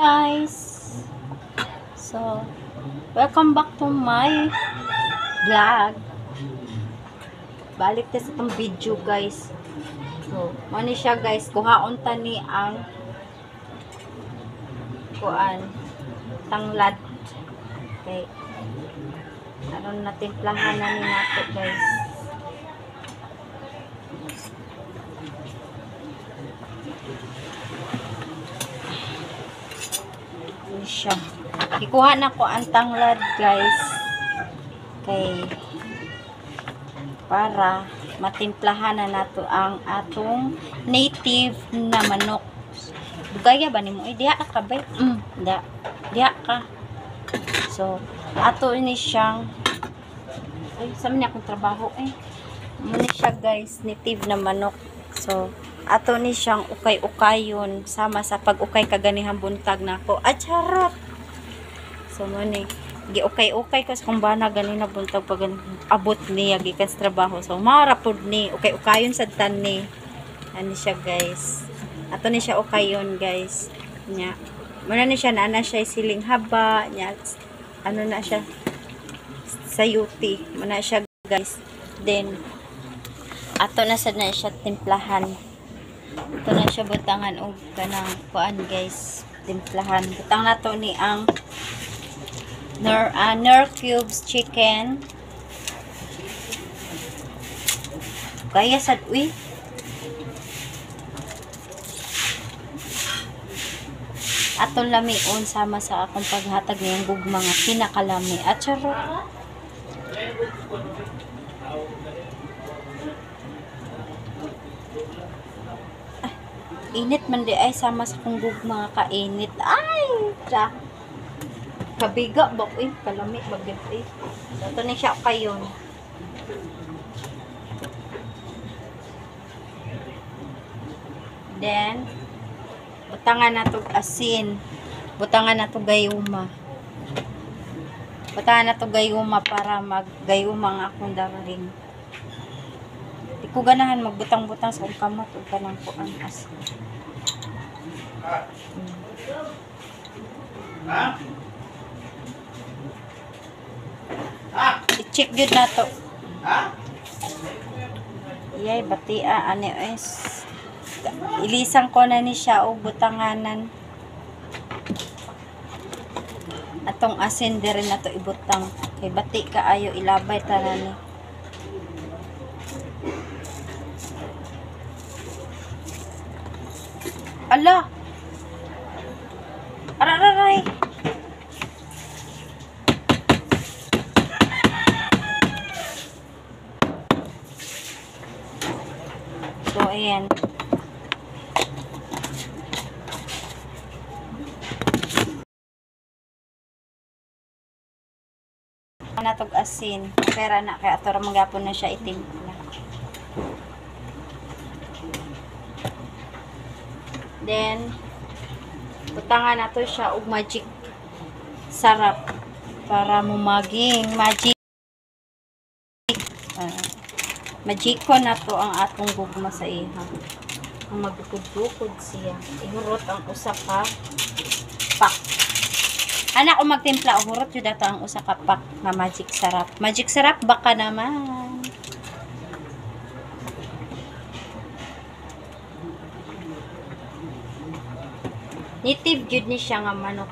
Guys, so welcome back to my vlog. Balik ta sa itong video guys. So mani siya guys, kuhaon ta ni ang tanglad. Okay, aron natin plahan na ni nato guys. Siya. Ikuha na ko ang tanglad guys. Okay. Para matimplahan na nato ang atong native na manok. Dugaya ba nimo? Diha ka ba? Diha ka. So, ato ini siyang sa man akong trabaho Muna siya guys, native na manok. So, ato ni siyang ukay-ukayon sama sa pag-ukay kaganihang buntag nako. Charot. So mani gi-ukay-ukay kas kung bana ganina buntag pag abot niya gikan sa trabaho. So marapod ni ukay-ukayon sad tan ni. Ani siya guys. Ato ni siya ukayon guys. Nya. Muna ni siya na siya siling haba nya. Ano na siya sayuti. Muna siya guys. Then ato na sad na siya timplahan. Ito na siya butangan o kanang kuan guys, timplahan. Butang na to ni ang Knorr cubes chicken. Kaya sad uy. Atong lamion sama sa akong paghatag niyang gugma nga pinakalami. Charot. Init man di ay sama sa kong gugma kainit. Ay! Kabiga ba? Kalami bagay So, ito na siya kayon. Then, butangan na ito asin. Butangan na ito gayuma. Butangan na ito gayuma para maggayuma nga akong daraling. Di ko ganahan magbutang-butang sa kamot o kanang kuan asin. I-check yun na to. Iyay, batia, ano es. Ilisang ko na ni siya o butanganan. Atong asin din na to ibutang. Kay bati ka ayo ilabay tara ni. Ala! Arararay! So, ayan. Natog asin. Pera na. Kaya ito ramagapon na siya itimpla. Then, butangan na to siya og magic sarap para mo maging magic. Magiko na to ang atong gugma sa iha. Ang magdukod-dukod siya. Ihurot ang usa ka pak. Anak ko magtimpla, uhurot yun dato ang usa ka pak na magic sarap. Magic sarap baka naman. Native jud ni siya nga manok.